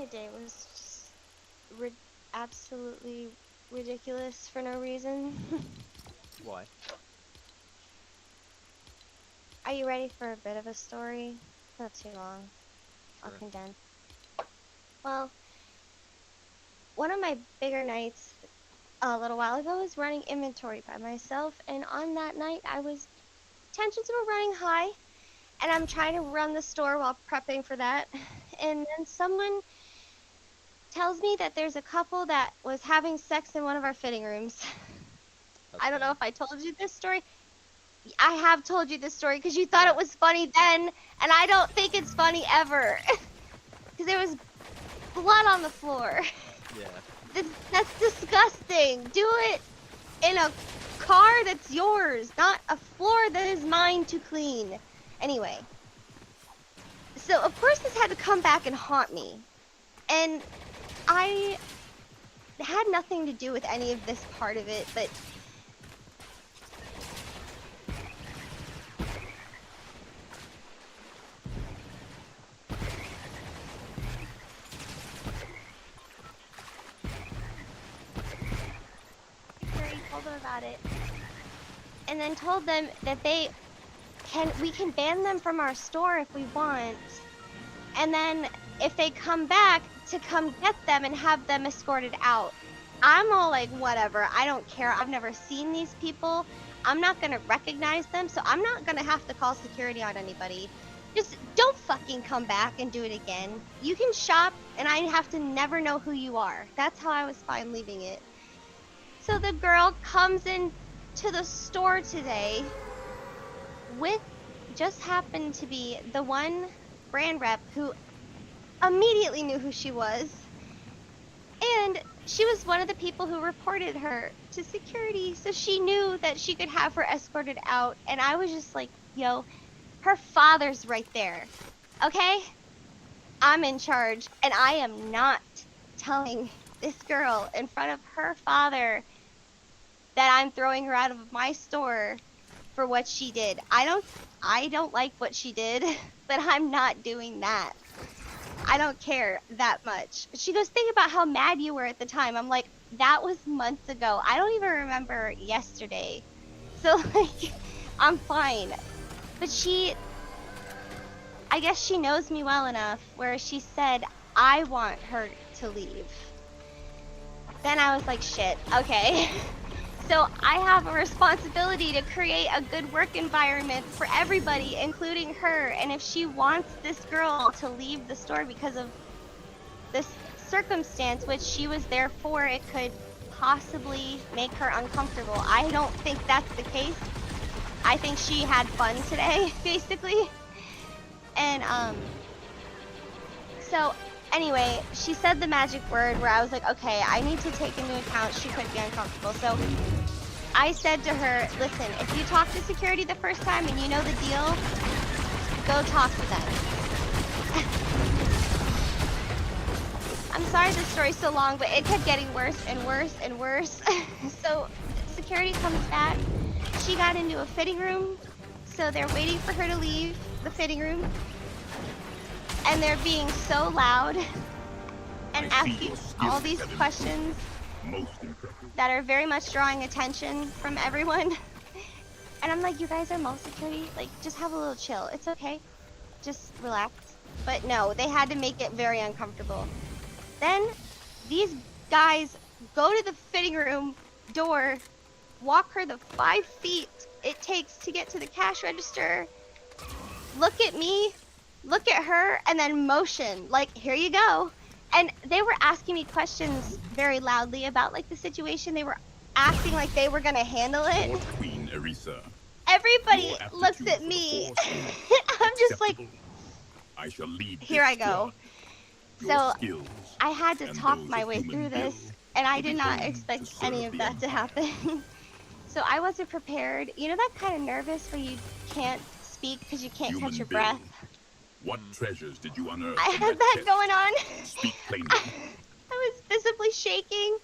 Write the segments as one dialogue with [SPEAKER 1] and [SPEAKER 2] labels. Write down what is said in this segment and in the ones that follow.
[SPEAKER 1] my day was just absolutely ridiculous for no reason.
[SPEAKER 2] Why?
[SPEAKER 1] Are you ready for a bit of a story? Not too long. I'll
[SPEAKER 2] Sure.
[SPEAKER 1] condense. Well, one of my bigger nights a little while ago was running inventory by myself, and on that night tensions were running high, and I'm trying to run the store while prepping for that, and then someone tells me that there's a couple that was having sex in one of our fitting rooms.
[SPEAKER 2] That's
[SPEAKER 1] I don't know
[SPEAKER 2] funny.
[SPEAKER 1] if I told you this story. I have told you this story because you thought
[SPEAKER 2] Yeah.
[SPEAKER 1] it was funny then, and I don't think it's funny ever. Because there was blood on the floor.
[SPEAKER 2] Yeah.
[SPEAKER 1] That's disgusting. Do it in a car that's yours, not a floor that is mine to clean. Anyway. So, of course, this had to come back and haunt me. And I had nothing to do with any of this part of it, but Security told them about it, and then told them that we can ban them from our store if we want, and then if they come back, to come get them and have them escorted out. I'm all like, whatever, I don't care. I've never seen these people. I'm not gonna recognize them, so I'm not gonna have to call security on anybody. Just don't fucking come back and do it again. You can shop, and I have to never know who you are. That's how I was fine leaving it. So the girl comes in to the store today with just happened to be the one brand rep who immediately knew who she was. And she was one of the people who reported her to security, so she knew that she could have her escorted out. And I was just like, yo, her father's right there, okay? I'm in charge, and I am not telling this girl in front of her father that I'm throwing her out of my store for what she did. I don't like what she did, but I'm not doing that. I don't care that much. She goes, think about how mad you were at the time. I'm like, that was months ago. I don't even remember yesterday. So, like, I'm fine. But I guess she knows me well enough where she said, I want her to leave. Then I was like, shit, okay. So I have a responsibility to create a good work environment for everybody, including her. And if she wants this girl to leave the store because of this circumstance, which she was there for, it could possibly make her uncomfortable. I don't think that's the case. I think she had fun today, basically. And, so anyway, she said the magic word where I was like, okay, I need to take into account she could be uncomfortable. So I said to her, listen, if you talk to security the first time and you know the deal, go talk to them. I'm sorry this story's so long, but it kept getting worse and worse and worse. So security comes back. She got into a fitting room, so they're waiting for her to leave the fitting room. And they're being so loud and asking all these questions that are very much drawing attention from everyone. And I'm like, you guys are mall security, like, just have a little chill. It's okay. Just relax. But no, they had to make it very uncomfortable. Then these guys go to the fitting room door, walk her the 5 feet it takes to get to the cash register, look at me, look at her, and then motion, like, here you go. And they were asking me questions very loudly about, like, the situation. They were acting like they were gonna handle it.
[SPEAKER 3] Lord Queen Erisa,
[SPEAKER 1] Everybody looks at me. I'm just like,
[SPEAKER 3] I shall lead
[SPEAKER 1] here I go. So
[SPEAKER 3] skills
[SPEAKER 1] I had to
[SPEAKER 3] and
[SPEAKER 1] talk
[SPEAKER 3] those
[SPEAKER 1] my
[SPEAKER 3] of
[SPEAKER 1] way
[SPEAKER 3] human
[SPEAKER 1] through this,
[SPEAKER 3] will
[SPEAKER 1] and I
[SPEAKER 3] will
[SPEAKER 1] did
[SPEAKER 3] be
[SPEAKER 1] not
[SPEAKER 3] honed
[SPEAKER 1] expect
[SPEAKER 3] to
[SPEAKER 1] any
[SPEAKER 3] serve
[SPEAKER 1] of
[SPEAKER 3] the
[SPEAKER 1] that to happen. So I wasn't prepared. You know that kind of nervous where you can't speak because you can't catch your breath?
[SPEAKER 3] What treasures did you unearth?
[SPEAKER 1] I
[SPEAKER 3] from
[SPEAKER 1] had that
[SPEAKER 3] chest?
[SPEAKER 1] going on.
[SPEAKER 3] Speak plainly.
[SPEAKER 1] I was visibly shaking.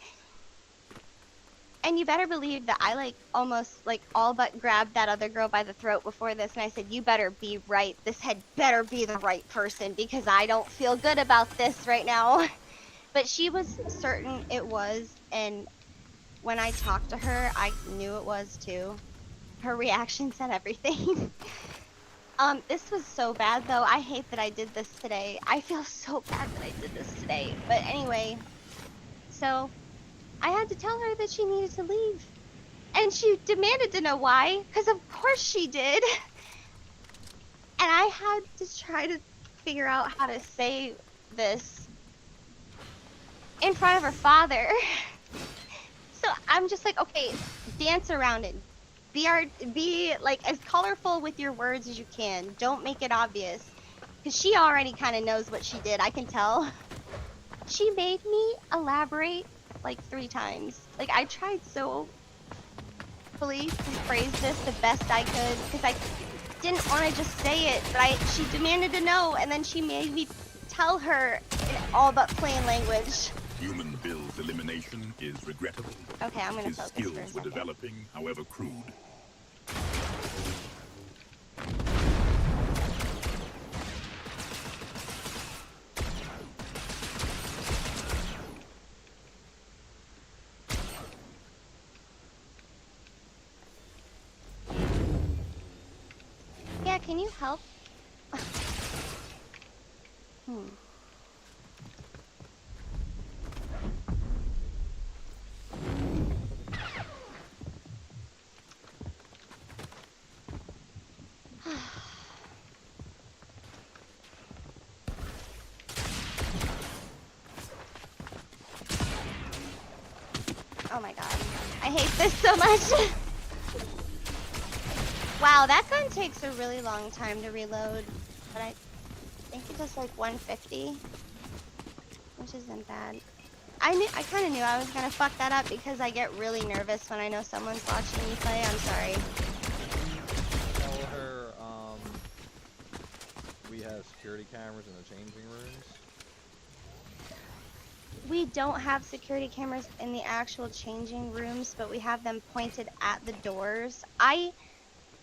[SPEAKER 1] And you better believe that I like almost like all but grabbed that other girl by the throat before this, and I said, you better be right. This had better be the right person because I don't feel good about this right now. But she was certain it was, and when I talked to her, I knew it was too. Her reaction said everything. This was so bad though. I hate that I did this today. I feel so bad that I did this today. But anyway, so I had to tell her that she needed to leave. And she demanded to know why, because of course she did. And I had to try to figure out how to say this in front of her father. So I'm just like, okay, dance around it. Be like as colorful with your words as you can. Don't make it obvious. Because she already kind of knows what she did, I can tell. She made me elaborate like 3 times. Like I tried so fully to phrase this the best I could because I didn't want to just say it, but she demanded to know, and then she made me tell her in all but plain language.
[SPEAKER 3] Human Bill's elimination is regrettable.
[SPEAKER 1] Okay, I'm gonna
[SPEAKER 3] His
[SPEAKER 1] focus for a
[SPEAKER 3] skills were
[SPEAKER 1] second.
[SPEAKER 3] developing, however crude.
[SPEAKER 1] Yeah, can you help? Oh my god. I hate this so much. Wow, that gun takes a really long time to reload. But I think it does like 150. Which isn't bad. I kind of knew I was gonna fuck that up because I get really nervous when I know someone's watching me play. I'm sorry.
[SPEAKER 2] Tell her, we have security cameras in the changing rooms.
[SPEAKER 1] We don't have security cameras in the actual changing rooms, but we have them pointed at the doors.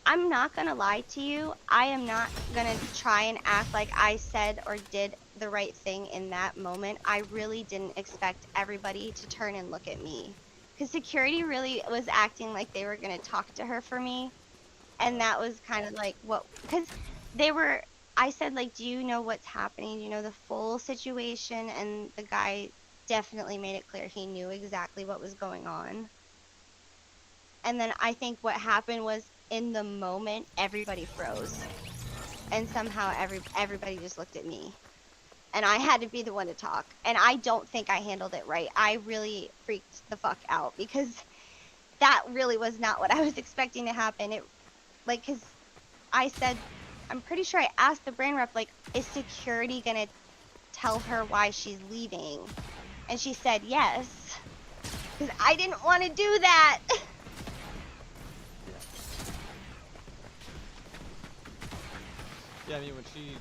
[SPEAKER 1] I'm not gonna lie to you. I am not gonna try and act like I said or did the right thing in that moment. I really didn't expect everybody to turn and look at me. Because security really was acting like they were gonna talk to her for me. And that was kind of like what, because I said like, do you know what's happening? Do you know the full situation? And the guy definitely made it clear he knew exactly what was going on. And then I think what happened was in the moment, everybody froze. And somehow everybody just looked at me. And I had to be the one to talk. And I don't think I handled it right. I really freaked the fuck out because that really was not what I was expecting to happen. Cause I said, I'm pretty sure I asked the brand rep, like, is security gonna tell her why she's leaving? And she said yes. Cause I didn't want to do that.
[SPEAKER 2] Yeah, I mean, when she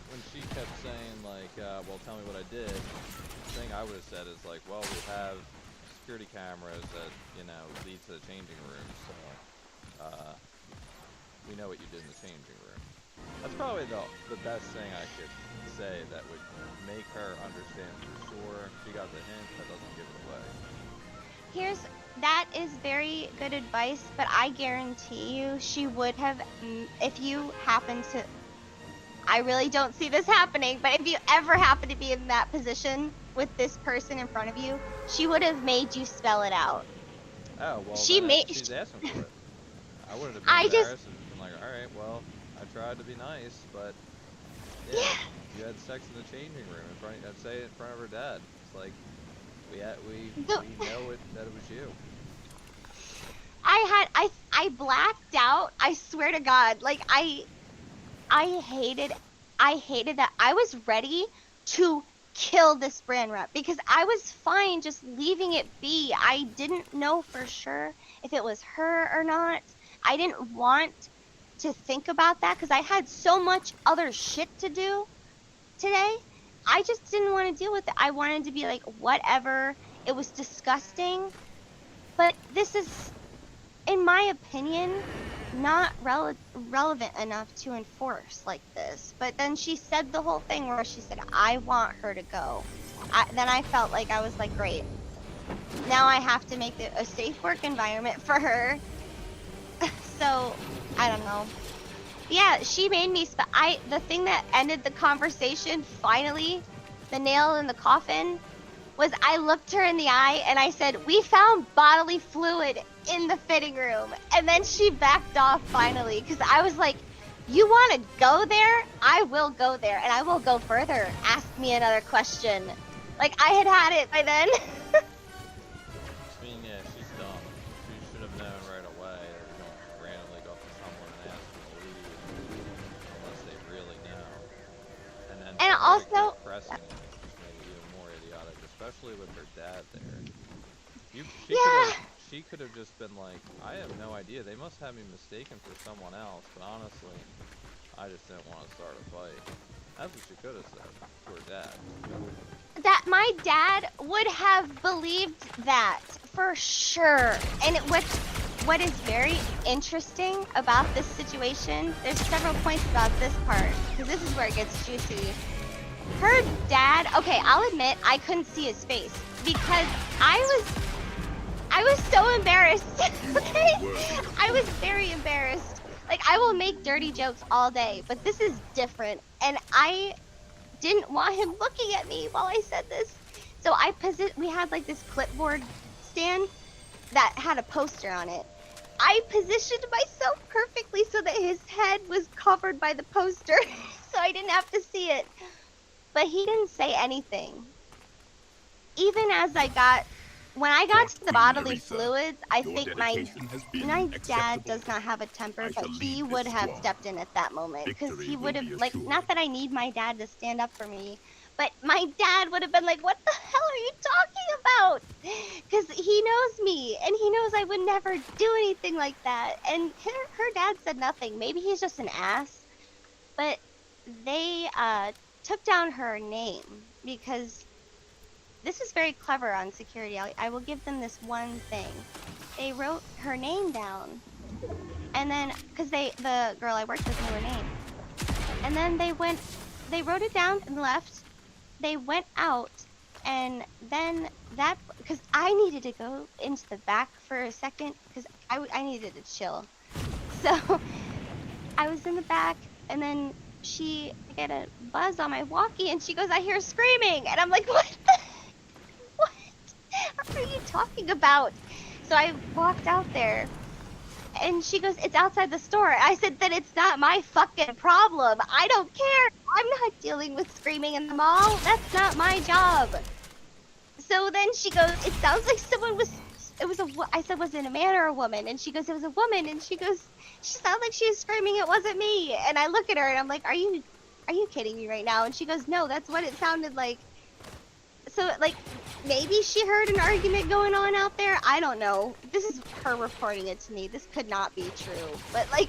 [SPEAKER 2] kept saying, like, well, tell me what I did, the thing I would have said is, like, well, we have security cameras that, you know, lead to the changing room, so, we know what you did in the changing room. That's probably the best thing I could say that would make her understand for sure. She got the hint, that doesn't give it away.
[SPEAKER 1] That is very good advice, but I guarantee you she would have, if you happen to, I really don't see this happening, but if you ever happen to be in that position with this person in front of you, she would have made you spell it out.
[SPEAKER 2] Oh, well, she's asking for it. I wouldn't have been embarrassed and been like, alright, well, I tried to be nice, but, yeah, you had sex in the changing room I'd say it in front of her dad. It's like, we know that it was you.
[SPEAKER 1] I blacked out, I swear to God, like, I hated that. I was ready to kill this brand rep because I was fine just leaving it be. I didn't know for sure if it was her or not. I didn't want to think about that because I had so much other shit to do today. I just didn't want to deal with it. I wanted to be like, whatever. It was disgusting. But this is, in my opinion, not relevant enough to enforce like this. But then she said the whole thing where she said, I want her to go. Then I felt like I was like, great. Now I have to make it a safe work environment for her. So, I don't know. Yeah, she made me, the thing that ended the conversation, finally, the nail in the coffin, was I looked her in the eye and I said, we found bodily fluid in the fitting room. And then she backed off finally, because I was like, you want to go there? I will go there, and I will go further. Ask me another question. Like, I had it by then.
[SPEAKER 2] I mean, yeah, she's dumb. She should have known right away that you don't randomly go up to someone and ask them to leave unless they really know. And then
[SPEAKER 1] And
[SPEAKER 2] for her to
[SPEAKER 1] also,
[SPEAKER 2] keep pressing it just made it even more idiotic, especially with her dad there. She could have just been like, I have no idea. They must have me mistaken for someone else, but honestly, I just didn't want to start a fight. That's what she could have said to her dad.
[SPEAKER 1] that my dad would have believed that for sure. And what is very interesting about this situation, there's several points about this part, because this is where it gets juicy. Her dad, okay, I'll admit I couldn't see his face because I was so embarrassed. Okay? I was very embarrassed. Like, I will make dirty jokes all day, but this is different. And I didn't want him looking at me while I said this. So we had like this clipboard stand that had a poster on it. I positioned myself perfectly so that his head was covered by the poster, so I didn't have to see it. But he didn't say anything. Even as when I got to the bodily fluids, I think my dad does not have a temper, but he would have stepped in at that moment. Because he would have, like, not that I need my dad to stand up for me, but my dad would have been like, what the hell are you talking about? Because he knows me, and he knows I would never do anything like that. And her dad said nothing. Maybe he's just an ass. But they took down her name because this is very clever on security. I will give them this one thing. They wrote her name down, and then because the girl I worked with knew her name, and then they wrote it down and left. They went out, and then because I needed to go into the back for a second because I needed to chill. So I was in the back, and then I get a buzz on my walkie, and she goes, I hear screaming, and I'm like, what are you talking about? So I walked out there, and she goes, it's outside the store. I said, then it's not my fucking problem. I don't care. I'm not dealing with screaming in the mall. That's not my job. So then she goes, it sounds like I said, was it a man or a woman? And she goes, it was a woman. And she goes, she sounded like she was screaming, it wasn't me. And I look at her and I'm like, are you kidding me right now? And she goes, no, that's what it sounded like. So, like, maybe she heard an argument going on out there. I don't know. This is her reporting it to me. This could not be true. But, like,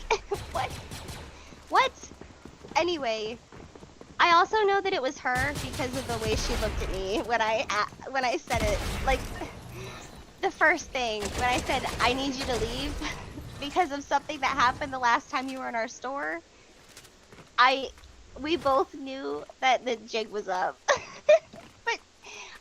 [SPEAKER 1] what? Anyway, I also know that it was her because of the way she looked at me when I said it. Like, the first thing, when I said, I need you to leave because of something that happened the last time you were in our store, we both knew that the jig was up. But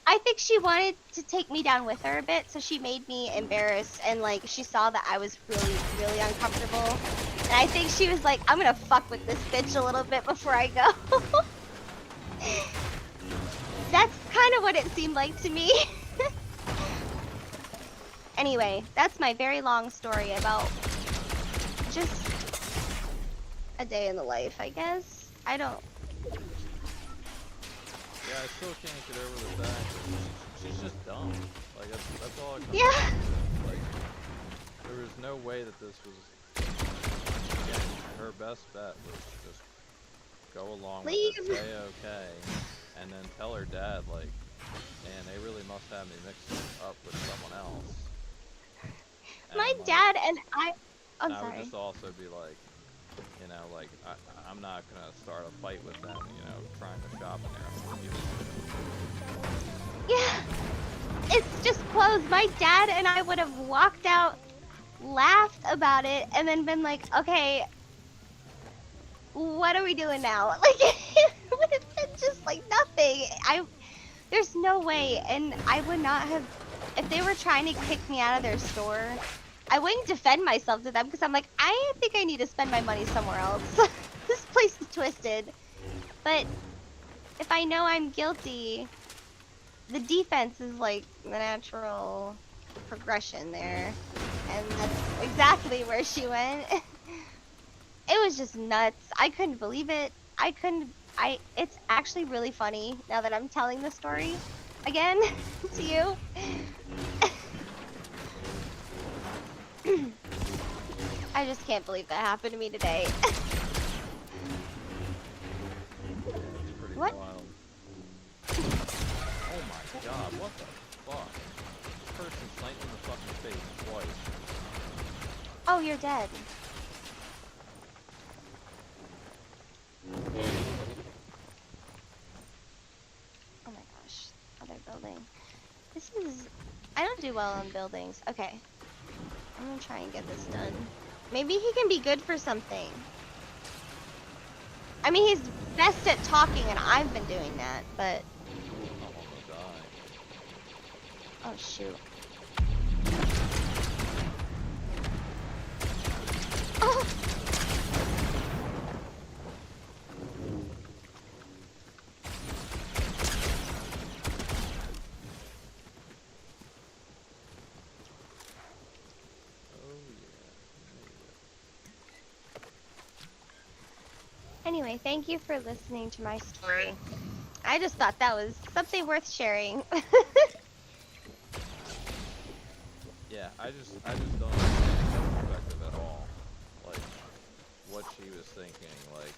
[SPEAKER 1] I think she wanted to take me down with her a bit, so she made me embarrassed, and like she saw that I was really, really uncomfortable. And I think she was like, I'm gonna fuck with this bitch a little bit before I go. That's kind of what it seemed like to me. Anyway, that's my very long story about just a day in the life, I guess. I don't...
[SPEAKER 2] Yeah, I still can't get over the fact that she's just dumb. Like, that's all I can say. Like, there was no way that this was... Again, her best bet was to just go along with it, say okay, and then tell her dad, like, man, they really must have me mixed up with someone else. And
[SPEAKER 1] my dad and I'm
[SPEAKER 2] sorry. I would just also be like, you know, like, I'm not gonna start a fight with them, you know, trying to shop in there.
[SPEAKER 1] Yeah, it's just clothes, my dad and I would have walked out, laughed about it, and then been like, okay, what are we doing now? Like, it would have been just like nothing. There's no way, and I would not have, if they were trying to kick me out of their store, I wouldn't defend myself to them because I'm like, I think I need to spend my money somewhere else. This place is twisted. But if I know I'm guilty, the defense is like the natural progression there. And that's exactly where she went. It was just nuts. I couldn't believe it. It's actually really funny now that I'm telling the story again to you. I just can't believe that happened to me today.
[SPEAKER 2] Pretty
[SPEAKER 1] What?
[SPEAKER 2] wild. Oh my god, what the fuck? This person sniped in the fucking face twice.
[SPEAKER 1] Oh, you're dead. Oh my gosh. Other building. I don't do well on buildings. Okay. I'm gonna try and get this done. Maybe he can be good for something. I mean, he's best at talking, and I've been doing that, but...
[SPEAKER 2] I'm almost die.
[SPEAKER 1] Oh, shoot. Oh! Anyway, thank you for listening to my story. I just thought that was something worth sharing.
[SPEAKER 2] Yeah, I just don't understand that perspective at all. Like, what she was thinking, like,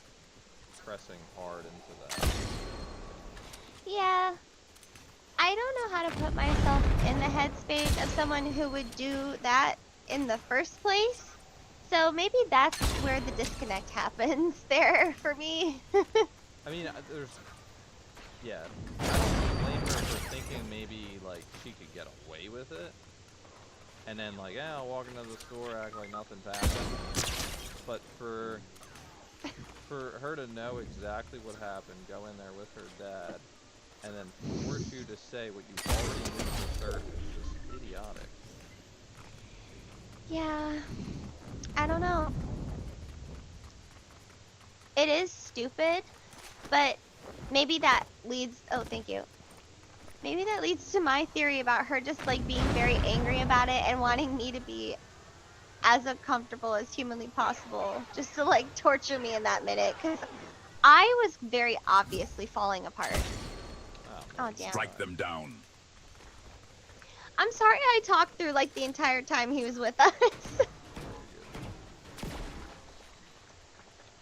[SPEAKER 2] pressing hard into that.
[SPEAKER 1] Yeah. I don't know how to put myself in the headspace of someone who would do that in the first place. So maybe that's where the disconnect happens there for me.
[SPEAKER 2] I mean, yeah, I don't blame her for thinking maybe, like, she could get away with it. And then, like, yeah, I'll walk into the store, act like nothing's happened. But for her to know exactly what happened, go in there with her dad, and then force you to say what you already knew for certain is just idiotic.
[SPEAKER 1] Yeah. I don't know. It is stupid, but maybe that leads... Oh, thank you. Maybe that leads to my theory about her just, like, being very angry about it and wanting me to be as uncomfortable as humanly possible, just to, like, torture me in that minute, because I was very obviously falling apart. Oh, damn.
[SPEAKER 3] Strike them down.
[SPEAKER 1] I'm sorry I talked through, like, the entire time he was with us.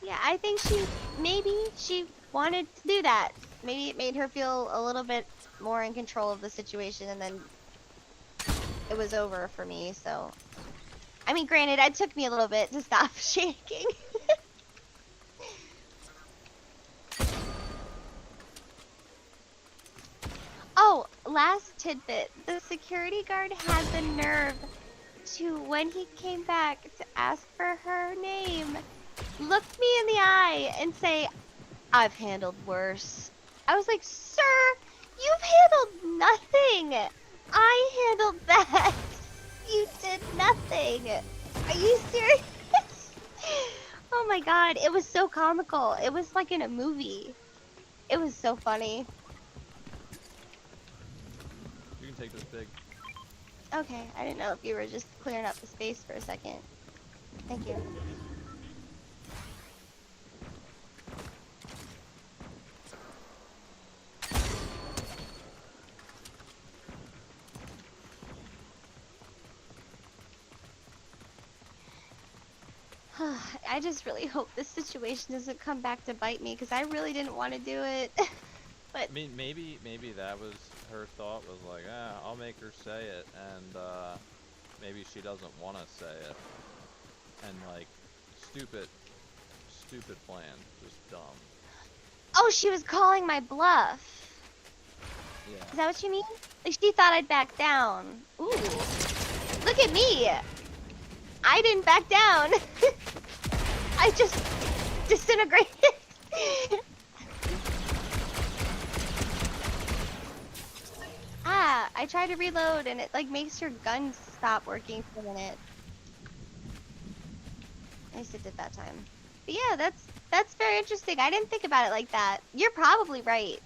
[SPEAKER 1] Yeah, I think maybe she wanted to do that. Maybe it made her feel a little bit more in control of the situation, and then it was over for me, so. I mean, granted, it took me a little bit to stop shaking. Oh, last tidbit. The security guard had the nerve to, when he came back to ask for her name, look me in the eye and say, I've handled worse. I was like, sir, you've handled nothing. I handled that. You did nothing. Are you serious? Oh my god, it was so comical. It was like in a movie. It was so funny.
[SPEAKER 2] You can take this pig.
[SPEAKER 1] Okay, I didn't know if you were just clearing up the space for a second. Thank you. I just really hope this situation doesn't come back to bite me, because I really didn't want to do it. But
[SPEAKER 2] I mean, maybe that was her thought, was like, I'll make her say it, and maybe she doesn't want to say it. And, like, stupid plan, just dumb.
[SPEAKER 1] oh, she was calling my bluff.
[SPEAKER 2] Yeah.
[SPEAKER 1] Is that what you mean? Like, she thought I'd back down. Ooh. Look at me. I didn't back down. I just disintegrated. I tried to reload and it like makes your gun stop working for a minute. At least it did that time. But yeah, that's very interesting. I didn't think about it like that. You're probably right.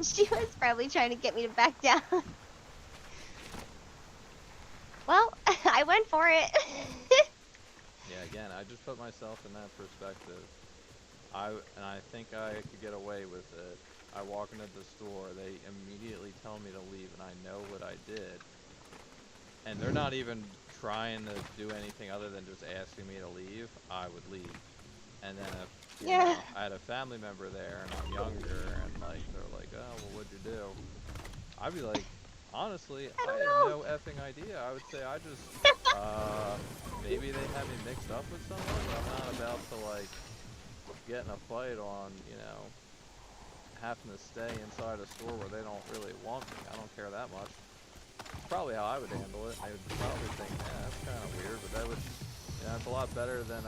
[SPEAKER 1] She was probably trying to get me to back down. Well, I went for it.
[SPEAKER 2] Yeah, again, I just put myself in that perspective. And I think I could get away with it. I walk into the store, they immediately tell me to leave, and I know what I did. And they're not even trying to do anything other than just asking me to leave. I would leave. And then if, you
[SPEAKER 1] Yeah.
[SPEAKER 2] know, I had a family member there and I'm younger and like they're like, oh, well, what'd you do? I'd be like, honestly,
[SPEAKER 1] I
[SPEAKER 2] I
[SPEAKER 1] don't
[SPEAKER 2] have
[SPEAKER 1] know.
[SPEAKER 2] no effing idea. I would say I just, maybe they had me mixed up with someone, but I'm not about to like get in a fight on, you know, having to stay inside a store where they don't really want me. I don't care that much. Probably how I would handle it. They would probably think, yeah, that's kind of weird, but that would, you know, it's a lot better than,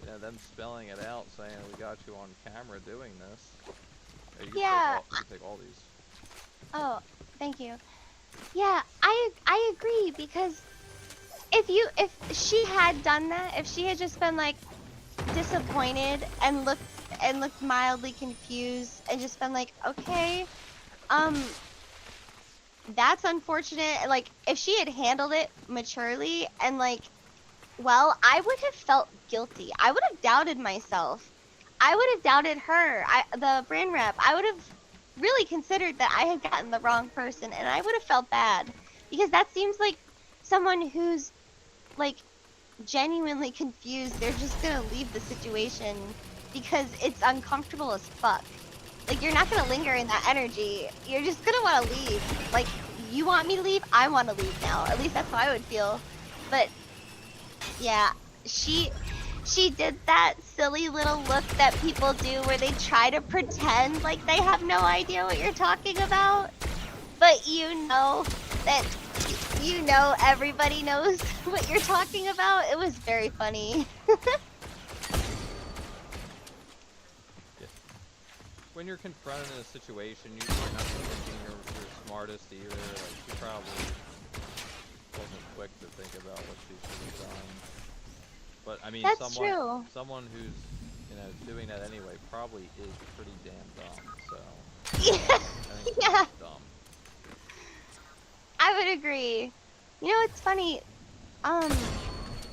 [SPEAKER 2] you know, them spelling it out, saying we got you on camera doing this. Yeah,
[SPEAKER 1] Yeah.
[SPEAKER 2] you can take all these.
[SPEAKER 1] Oh, thank you. Yeah, I agree because if she had done that, if she had just been like disappointed and looked mildly confused and just been like, okay, that's unfortunate. Like, if she had handled it maturely and like, well, I would have felt guilty. I would have doubted myself. I would have doubted her, the brand rep. I would have really considered that I had gotten the wrong person, and I would have felt bad because that seems like someone who's like genuinely confused. They're just gonna leave the situation because it's uncomfortable as fuck. Like, you're not gonna linger in that energy. You're just gonna want to leave. Like, you want me to leave? I want to leave now. At least that's how I would feel. But yeah, she did that silly little look that people do where they try to pretend like they have no idea what you're talking about, but you know that everybody knows what you're talking about. It was very funny.
[SPEAKER 2] Yeah. When you're confronted in a situation, you might not be thinking you're smartest either. Like, she probably wasn't quick to think about what she should have done. But I mean,
[SPEAKER 1] That's true.
[SPEAKER 2] someone who's, you know, doing that anyway probably is pretty damn dumb. So
[SPEAKER 1] Yeah.
[SPEAKER 2] I think she's
[SPEAKER 1] Yeah,
[SPEAKER 2] just dumb.
[SPEAKER 1] I would agree. You know, it's funny.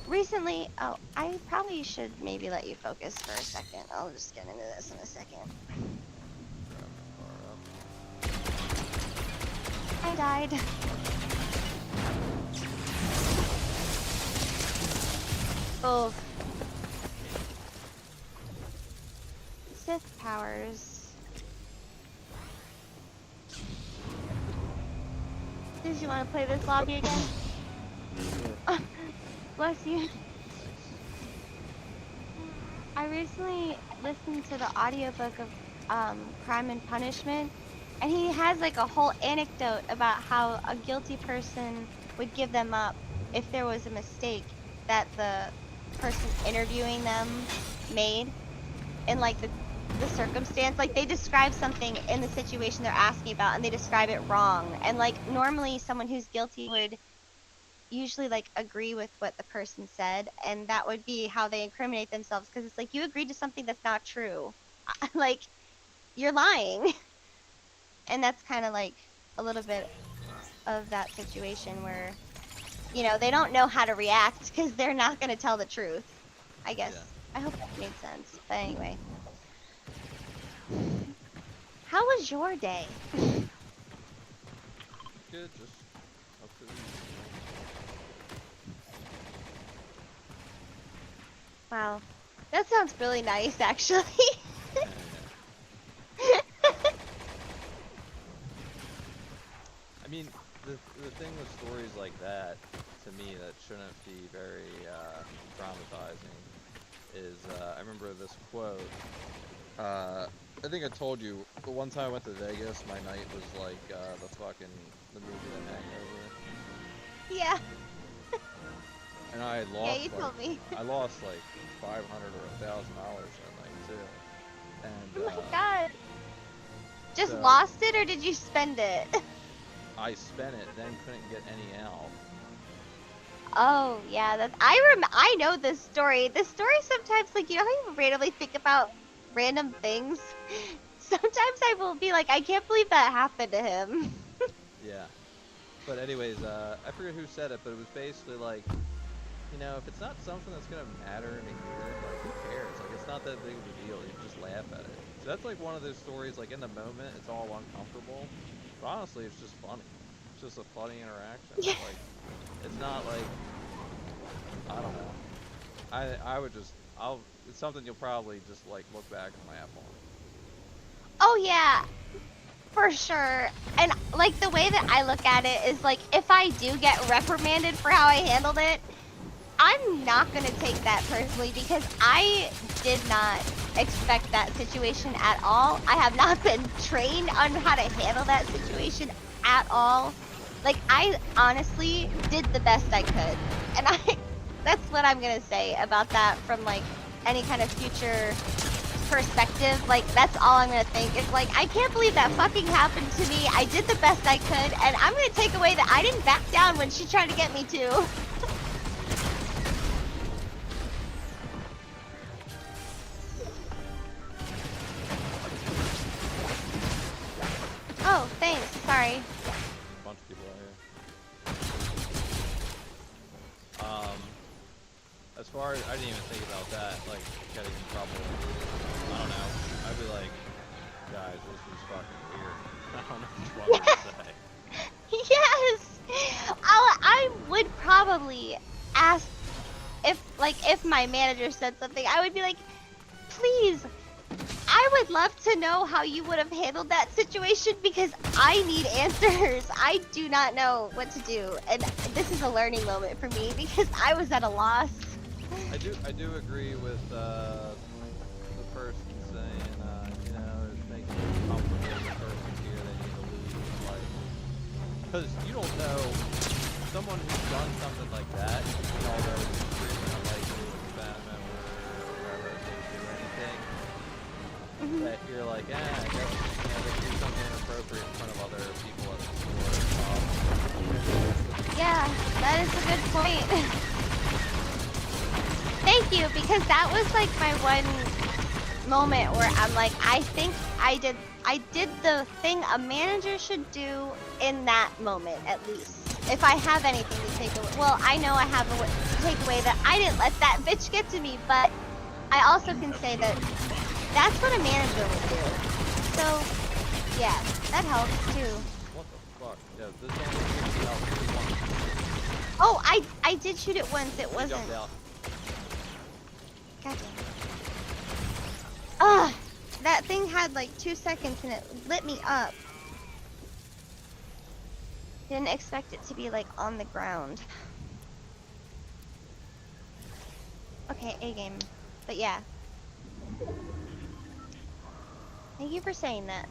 [SPEAKER 1] Recently, oh, I probably should maybe let you focus for a second. I'll just get into this in a second.
[SPEAKER 2] Drive my car up.
[SPEAKER 1] I died. Oh. Sith powers. Did you want to play this lobby again? Oh, bless you. I recently listened to the audiobook of Crime and Punishment, and he has like a whole anecdote about how a guilty person would give them up if there was a mistake that the person interviewing them made in like the circumstance. Like, they describe something in the situation they're asking about and they describe it wrong, and like normally someone who's guilty would usually like agree with what the person said, and that would be how they incriminate themselves, because it's like, you agreed to something that's not true. Like, you're lying. And that's kind of like a little bit of that situation where, you know, they don't know how to react because they're not going to tell the truth, I guess.
[SPEAKER 2] Yeah.
[SPEAKER 1] I hope that made sense. But anyway, how was your day?
[SPEAKER 2] Good, just up to the
[SPEAKER 1] Wow, that sounds really nice, actually.
[SPEAKER 2] I mean, the thing with stories like that, to me, that shouldn't be very traumatizing, is I remember this quote. I think I told you, the one time I went to Vegas, my night was like the movie The Hangover.
[SPEAKER 1] Yeah.
[SPEAKER 2] And I
[SPEAKER 1] Yeah,
[SPEAKER 2] lost
[SPEAKER 1] you told me.
[SPEAKER 2] I lost like $500 or $1,000 that night too.
[SPEAKER 1] Oh
[SPEAKER 2] And
[SPEAKER 1] my god. Just
[SPEAKER 2] so
[SPEAKER 1] lost it or did you spend it?
[SPEAKER 2] I spent it, then couldn't get any out.
[SPEAKER 1] Oh yeah, I know this story. This story sometimes, like, you know how you randomly think about random things? Sometimes I will be like, I can't believe that happened to him.
[SPEAKER 2] Yeah. But anyways, I forget who said it, but it was basically like, you know, if it's not something that's gonna matter in a year, like who cares? Like it's not that big of a deal. You just laugh at it. So that's like one of those stories. Like in the moment, it's all uncomfortable, but honestly, it's just funny. It's just a funny interaction.
[SPEAKER 1] Yeah.
[SPEAKER 2] Like it's not like I don't know. I would just it's something you'll probably just like look back and laugh on.
[SPEAKER 1] Oh yeah, for sure. And like the way that I look at it is like, if I do get reprimanded for how I handled it, I'm not gonna take that personally because I did not expect that situation at all. I have not been trained on how to handle that situation at all. Like, I honestly did the best I could. And that's what I'm gonna say about that from like any kind of future perspective. Like, that's all I'm gonna think is like, I can't believe that fucking happened to me. I did the best I could, and I'm gonna take away that I didn't back down when she tried to get me to. Oh, thanks. Sorry.
[SPEAKER 2] A bunch of people out here. As far as I didn't even think about that, like getting in trouble. I don't know. I'd be like, guys, this is fucking weird. I don't know what to say.
[SPEAKER 1] Yes! I would probably ask if my manager said something, I would be like, please, I would love to know how you would have handled that situation because I need answers. I do not know what to do, and this is a learning moment for me because I was at a loss.
[SPEAKER 2] I do agree with the person saying, you know, it's making it comfortable for the person here they need to leave, like, because you don't know someone who's done something like that, although it's extremely unlikely with a band member or whatever they do anything, that you're like, I guess, you know, they do something inappropriate in front of other people at the store.
[SPEAKER 1] Yeah, that is a good point. Thank you, because that was like my one moment where I'm like, I think I did the thing a manager should do in that moment, at least. If I have anything to take away, well, I know I have to take away that I didn't let that bitch get to me, but I also can say that that's what a manager would do. So, yeah, that helps too.
[SPEAKER 2] What the fuck? Yeah, this only shoots out once.
[SPEAKER 1] Oh, I did shoot it once. It
[SPEAKER 2] He
[SPEAKER 1] wasn't.
[SPEAKER 2] jumped out.
[SPEAKER 1] God damn it. Ugh, that thing had like 2 seconds and it lit me up. Didn't expect it to be like on the ground. Okay, A game. But yeah. Thank you for saying that.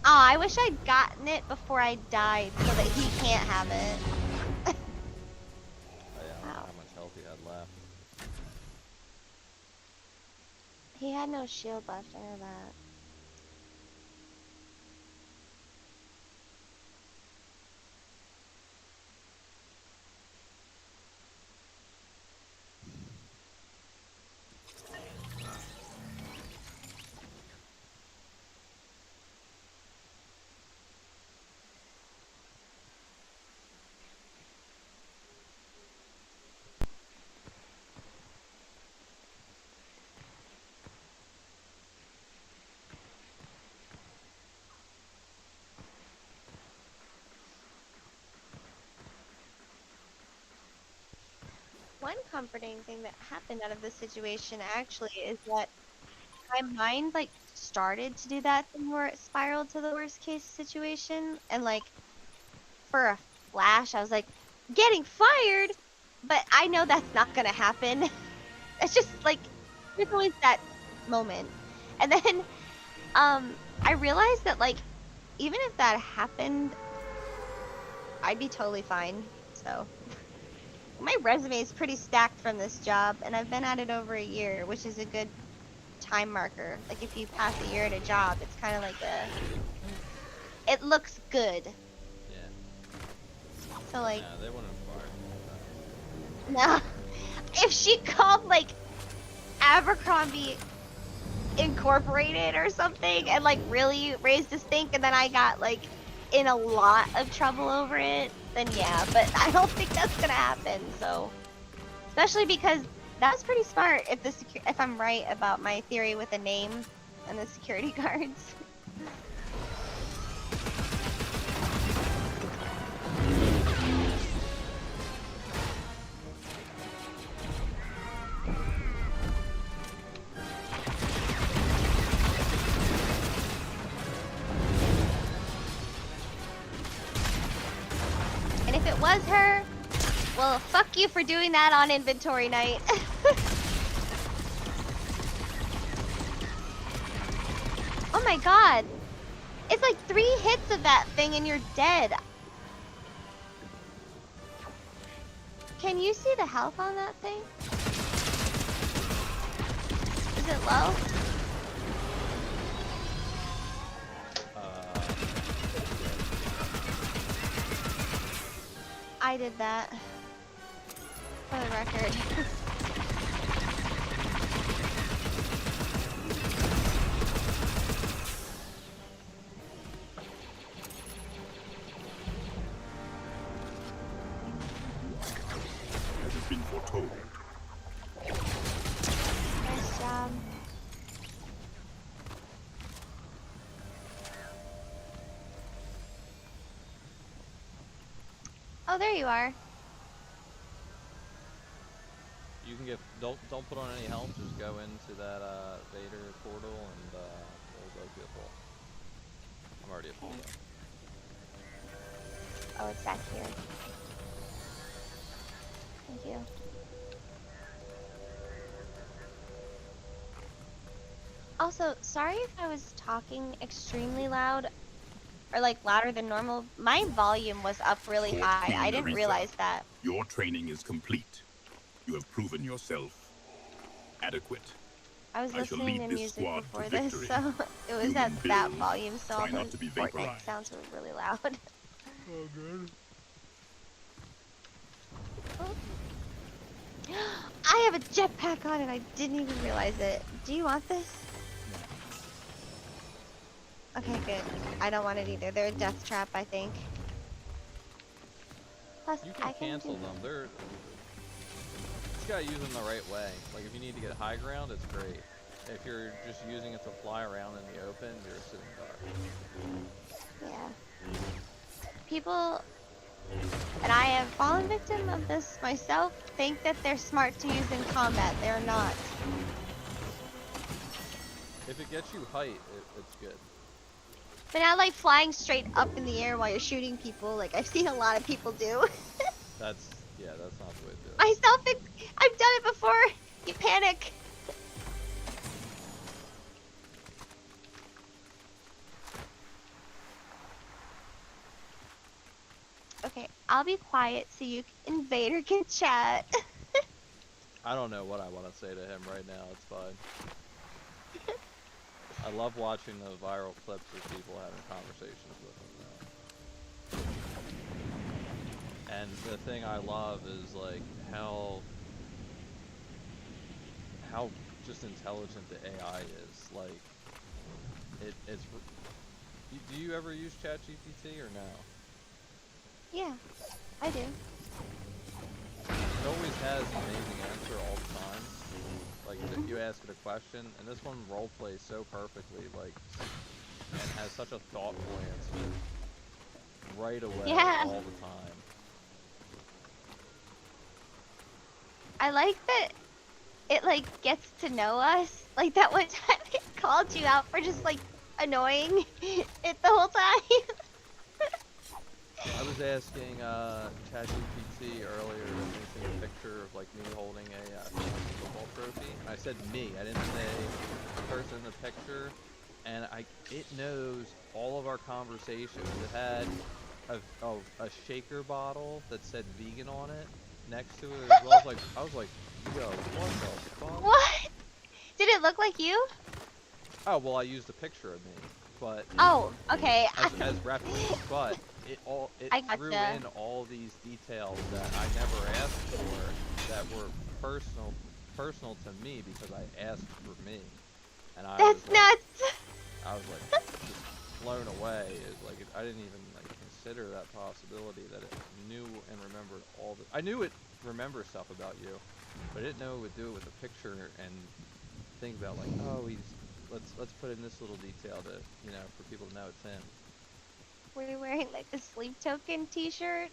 [SPEAKER 1] Oh, I wish I'd gotten it before I died so that he can't have it.
[SPEAKER 2] Oh, yeah, I don't know how much health he had left.
[SPEAKER 1] He had no shield left, I know that. One comforting thing that happened out of this situation actually is that my mind like started to do that thing where it spiraled to the worst case situation, and like for a flash I was like, getting fired, but I know that's not gonna happen. It's just like there's always that moment, and then I realized that like even if that happened, I'd be totally fine. So my resume is pretty stacked from this job, and I've been at it over a year, which is a good time marker. Like if you pass a year at a job, it's kind of like it looks good.
[SPEAKER 2] Yeah.
[SPEAKER 1] So like,
[SPEAKER 2] Yeah, they wouldn't fire me.
[SPEAKER 1] no, if she called like Abercrombie Incorporated or something and like really raised a stink, and then I got like in a lot of trouble over it, then yeah. But I don't think that's gonna happen. So, especially because that was pretty smart. If I'm right about my theory with the name and the security guards. And if it was her, well, fuck you for doing that on inventory night. Oh my god. It's like 3 hits of that thing and you're dead. Can you see the health on that thing? Is it low? I did that. For the record.
[SPEAKER 3] As has been foretold.
[SPEAKER 1] Nice job. Oh, there you are.
[SPEAKER 2] You can get don't put on any help. Just go into that Vader portal and we'll go get full. I'm already at full though.
[SPEAKER 1] Oh, it's back here. Thank you. Also, sorry if I was talking extremely loud, or like louder than normal. My volume was up really high. I didn't realize that.
[SPEAKER 3] Your training is complete. You have proven yourself adequate.
[SPEAKER 1] I was
[SPEAKER 3] I shall
[SPEAKER 1] listening
[SPEAKER 3] lead
[SPEAKER 1] to
[SPEAKER 3] this
[SPEAKER 1] music
[SPEAKER 3] squad
[SPEAKER 1] before
[SPEAKER 3] to
[SPEAKER 1] this,
[SPEAKER 3] victory.
[SPEAKER 1] so it was
[SPEAKER 3] Human
[SPEAKER 1] at that
[SPEAKER 3] build.
[SPEAKER 1] volume, so all
[SPEAKER 3] Try
[SPEAKER 1] the
[SPEAKER 3] not to be
[SPEAKER 1] Fortnite
[SPEAKER 3] vaporized.
[SPEAKER 1] sounds were really loud.
[SPEAKER 2] Oh, good.
[SPEAKER 1] I have a jetpack on and I didn't even realize it. Do you want this? Okay, good. I don't want it either. They're a death trap, I think. Plus,
[SPEAKER 2] You
[SPEAKER 1] I
[SPEAKER 2] can
[SPEAKER 1] can
[SPEAKER 2] cancel
[SPEAKER 1] do...
[SPEAKER 2] them. They're just gotta use them the right way. Like if you need to get high ground, it's great. If you're just using it to fly around in the open, you're a sitting duck.
[SPEAKER 1] Yeah. People, and I have fallen victim of this myself, think that they're smart to use in combat. They're not.
[SPEAKER 2] If it gets you height, it's good.
[SPEAKER 1] But now, like, flying straight up in the air while you're shooting people, like, I've seen a lot of people do.
[SPEAKER 2] That's not the way to do it.
[SPEAKER 1] Myself, I've done it before. You panic. Okay, I'll be quiet so you Invader can chat.
[SPEAKER 2] I don't know what I want to say to him right now. It's fine. I love watching the viral clips of people having conversations with him now. And the thing I love is like how just intelligent the AI is. Like it's. Do you ever use ChatGPT or no?
[SPEAKER 1] Yeah, I do.
[SPEAKER 2] It always has an amazing answer all the time. Like you ask it a question, and this one role plays so perfectly, like, and has such a thoughtful answer right away all the time.
[SPEAKER 1] I like that it like gets to know us. Like that one time it called you out for just like annoying it the whole time.
[SPEAKER 2] I was was asking ChatGPT earlier to mention a picture of like me holding a fantasy football trophy, and I said me. I didn't say the person in the picture, and it knows all of our conversations. It had a shaker bottle that said vegan on it next to it as well. I was like, yo, what the fuck?
[SPEAKER 1] What? Did it look like you?
[SPEAKER 2] Oh well, I used a picture of me, but
[SPEAKER 1] Oh, okay.
[SPEAKER 2] as reference, but it
[SPEAKER 1] I
[SPEAKER 2] threw
[SPEAKER 1] gotcha.
[SPEAKER 2] in all these details that I never asked for that were personal to me because I asked for me, and
[SPEAKER 1] That's nuts.
[SPEAKER 2] I was like just blown away. I didn't even like consider that possibility that it knew and remembered all the. I knew it remember stuff about you, but I didn't know it would do it with a picture and think about like, oh, let's put in this little detail to for people to know it's him.
[SPEAKER 1] Were you wearing like a sleep token t-shirt?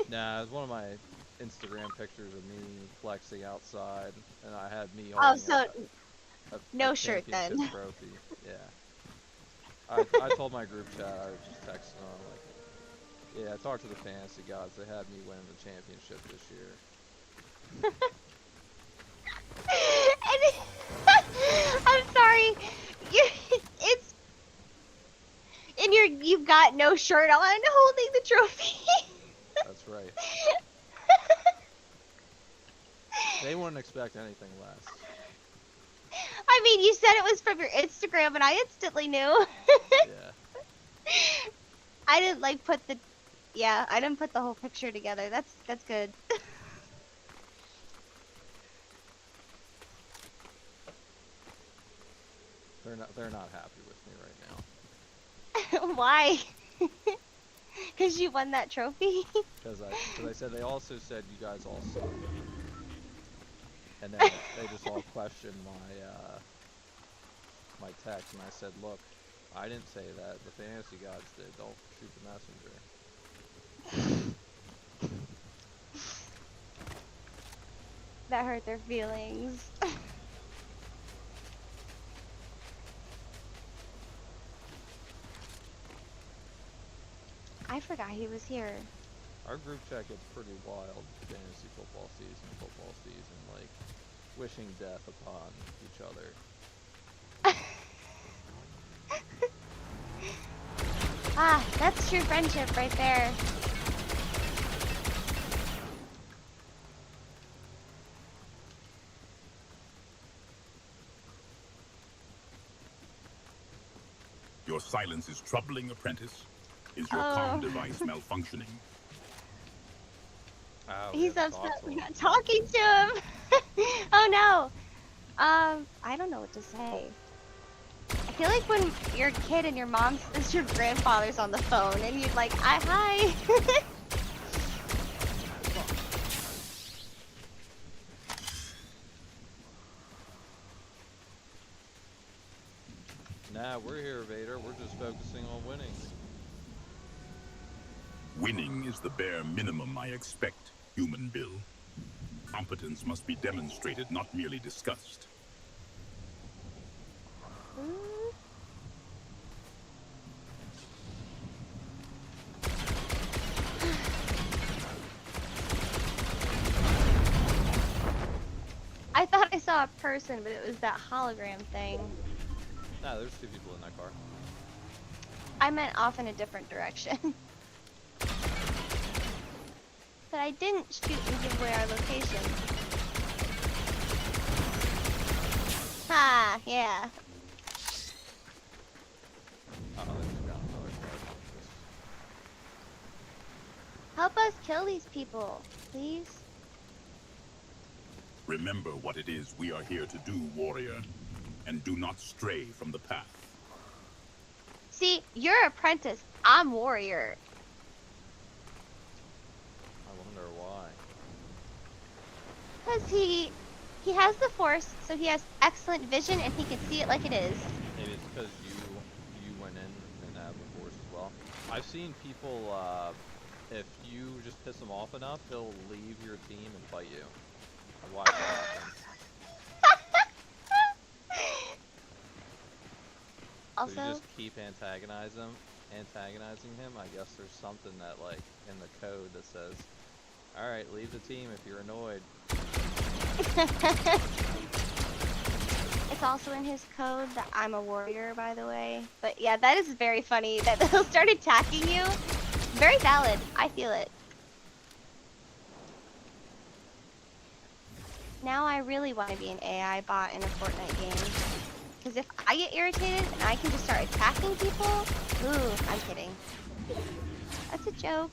[SPEAKER 2] Nah, it was one of my Instagram pictures of me flexing outside, and I had me
[SPEAKER 1] Oh,
[SPEAKER 2] holding
[SPEAKER 1] so
[SPEAKER 2] a
[SPEAKER 1] no shirt
[SPEAKER 2] championship
[SPEAKER 1] then.
[SPEAKER 2] trophy. Yeah. I told my group chat, I was just texting them like, yeah, I talked to the fantasy gods. They had me winning the championship this year.
[SPEAKER 1] I'm sorry. It's and you've got no shirt on holding the trophy.
[SPEAKER 2] That's right. They wouldn't expect anything less.
[SPEAKER 1] I mean, you said it was from your Instagram, and I instantly knew.
[SPEAKER 2] Yeah.
[SPEAKER 1] I didn't like put the, yeah, I didn't put the whole picture together. That's good.
[SPEAKER 2] They're not happy with me right now.
[SPEAKER 1] Why? Because you won that trophy?
[SPEAKER 2] Because I said they also said you guys all suck. And then they just all questioned my text, and I said, look, I didn't say that. The fantasy gods did. Don't shoot the messenger.
[SPEAKER 1] That hurt their feelings. I forgot he was here.
[SPEAKER 2] Our group chat gets pretty wild. Fantasy football season, like wishing death upon each other.
[SPEAKER 1] Ah, that's true friendship right there.
[SPEAKER 3] Your silence is troubling, apprentice. Is your comm device malfunctioning?
[SPEAKER 2] Oh,
[SPEAKER 1] He's upset we're not talking to him. Oh no. I don't know what to say. I feel like when you're a kid and your mom says your grandfather's on the phone and you're like, hi.
[SPEAKER 2] Nah, we're here, Vader. We're just focusing on winning.
[SPEAKER 3] Winning is the bare minimum I expect, human Bill. Competence must be demonstrated, not merely discussed.
[SPEAKER 1] I thought I saw a person, but it was that hologram thing.
[SPEAKER 2] Nah, there's 2 people in that car.
[SPEAKER 1] I meant off in a different direction. But I didn't shoot and give away our location. Ah, yeah.
[SPEAKER 2] Oh, there's got another car.
[SPEAKER 1] Help us kill these people, please.
[SPEAKER 3] Remember what it is we are here to do, warrior, and do not stray from the path.
[SPEAKER 1] See, you're apprentice. I'm warrior.
[SPEAKER 2] I wonder why.
[SPEAKER 1] Because he has the force, so he has excellent vision and he can see it like it is.
[SPEAKER 2] Maybe it's because you went in and have the force as well. I've seen people, if you just piss them off enough, they'll leave your team and fight you. I've watched that happen.
[SPEAKER 1] Also,
[SPEAKER 2] So you just keep antagonizing them, antagonizing him, I guess there's something that, like, in the code that says, alright, leave the team if you're annoyed.
[SPEAKER 1] It's also in his code that I'm a warrior, by the way. But yeah, that is very funny that they'll start attacking you. Very valid. I feel it. Now I really want to be an AI bot in a Fortnite game. Because if I get irritated and I can just start attacking people, ooh, I'm kidding. That's a joke.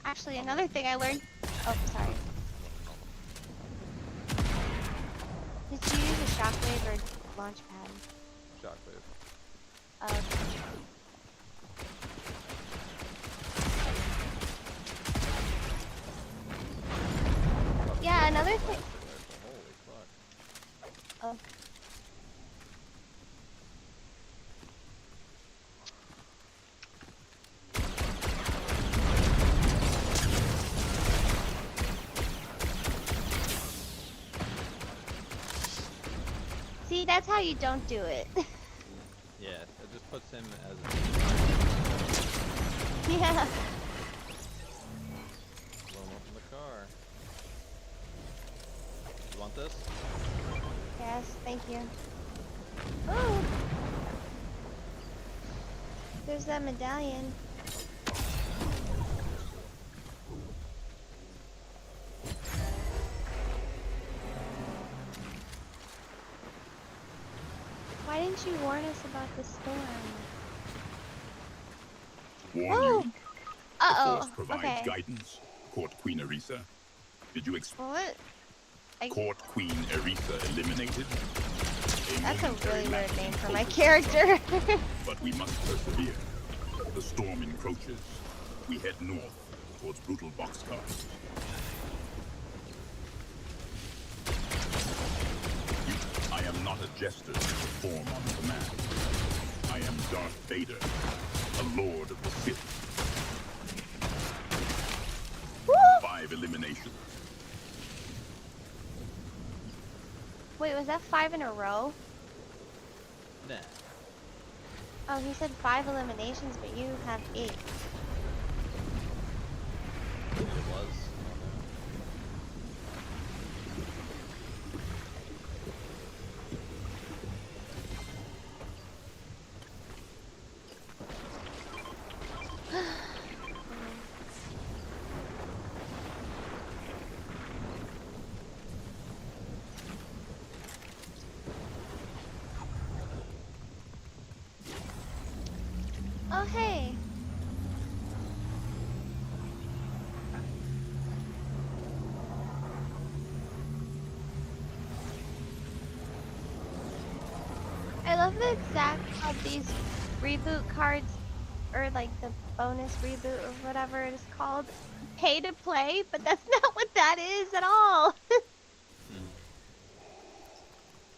[SPEAKER 1] Actually, another thing I learned. Oh, sorry. Did you use a shockwave or launch pad?
[SPEAKER 2] Shockwave.
[SPEAKER 1] Okay. Yeah, another thing.
[SPEAKER 2] Holy fuck.
[SPEAKER 1] Oh. See, that's how you don't do it.
[SPEAKER 2] Yeah, it just puts him as
[SPEAKER 1] Yeah.
[SPEAKER 2] blown up in the car. You want this?
[SPEAKER 1] Yes, thank you. Ooh. There's that medallion. Why didn't you warn us about the storm?
[SPEAKER 3] Warn
[SPEAKER 1] Oh!
[SPEAKER 3] you. The
[SPEAKER 1] Uh-oh.
[SPEAKER 3] Force provides
[SPEAKER 1] Okay.
[SPEAKER 3] guidance. Court Queen Erisa. Did you
[SPEAKER 1] What?
[SPEAKER 3] Court Queen Erisa eliminated?
[SPEAKER 1] That's a
[SPEAKER 3] momentary
[SPEAKER 1] really
[SPEAKER 3] lapse
[SPEAKER 1] weird
[SPEAKER 3] in
[SPEAKER 1] name for my
[SPEAKER 3] focus
[SPEAKER 1] character.
[SPEAKER 3] But we must persevere. The storm encroaches. We head north towards brutal boxcars. I am not a jester to perform on command. I am Darth Vader, a Lord of the Sith.
[SPEAKER 1] Woo!
[SPEAKER 3] 5 eliminations.
[SPEAKER 1] Wait, was that 5 in a row?
[SPEAKER 2] Nah.
[SPEAKER 1] Oh, he said 5 eliminations, but you have 8.
[SPEAKER 2] It was.
[SPEAKER 1] Oh, hey. I love the exact of these reboot cards, or like the bonus reboot or whatever it is called. Pay to play, but that's not what that is at all.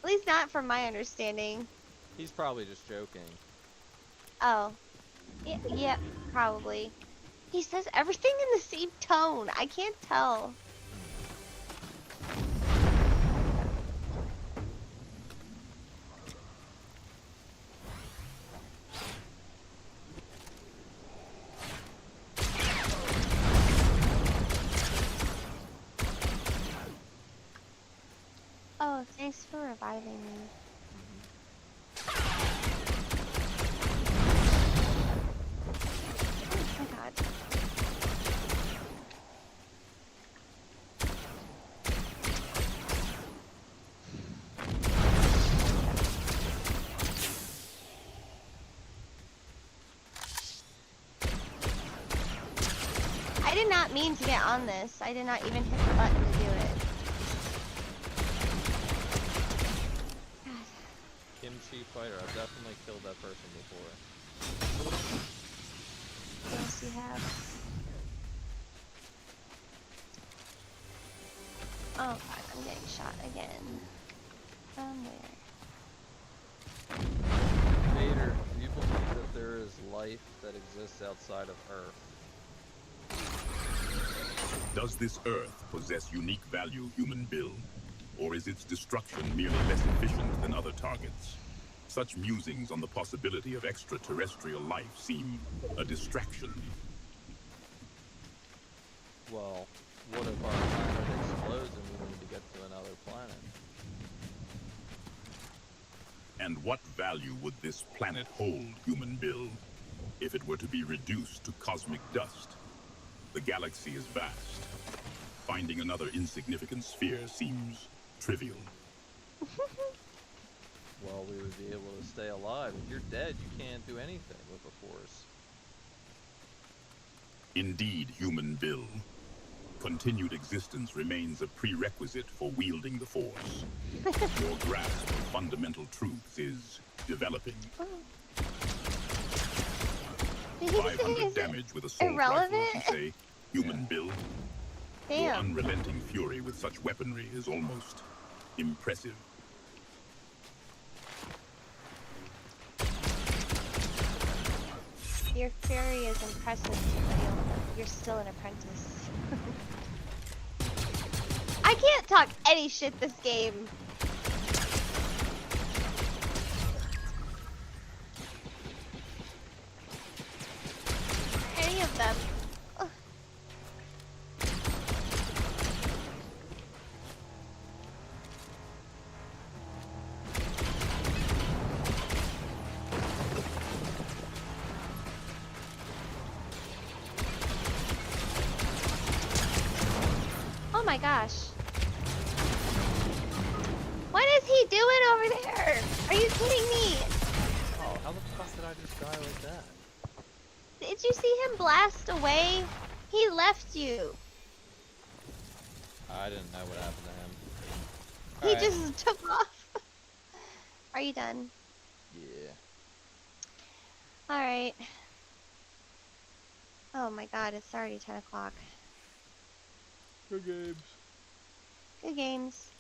[SPEAKER 1] At least not from my understanding.
[SPEAKER 2] He's probably just joking.
[SPEAKER 1] Oh. Yeah, probably. He says everything in the same tone. I can't tell. Oh, thanks for reviving me. Oh my god. I did not mean to get on this. I did not even hit the button to do it. God.
[SPEAKER 2] Kimchi fighter. I've definitely killed that person before.
[SPEAKER 1] Yes, you have. Oh god, I'm getting shot again. Somewhere.
[SPEAKER 2] Vader, do you believe that there is life that exists outside of Earth?
[SPEAKER 3] Does this Earth possess unique value, human Bill? Or is its destruction merely less efficient than other targets? Such musings on the possibility of extraterrestrial life seem a distraction.
[SPEAKER 2] Well, what if our planet explodes and we need to get to another planet?
[SPEAKER 3] And what value would this planet hold, human Bill, if it were to be reduced to cosmic dust? The galaxy is vast. Finding another insignificant sphere seems trivial.
[SPEAKER 2] Well, we would be able to stay alive. If you're dead, you can't do anything with the Force.
[SPEAKER 3] Indeed, human Bill. Continued existence remains a prerequisite for wielding the Force. Your grasp of fundamental truths is developing. 500 damage with assault rifles, you say? Human Bill?
[SPEAKER 1] Damn.
[SPEAKER 3] Your unrelenting fury with such weaponry is almost impressive.
[SPEAKER 1] Your fury is impressive, but you're still an apprentice. I can't talk any shit this game. Any of them. Ugh. Oh my gosh. What is he doing over there? Are you kidding me?
[SPEAKER 2] Oh, how the fuck did I just die like that?
[SPEAKER 1] Did you see him blast away? He left you.
[SPEAKER 2] I didn't know what happened to him.
[SPEAKER 1] He
[SPEAKER 2] Alright.
[SPEAKER 1] just took off. Are you done?
[SPEAKER 2] Yeah.
[SPEAKER 1] Alright. Oh my god, it's already 10 o'clock.
[SPEAKER 2] Good games.
[SPEAKER 1] Good games.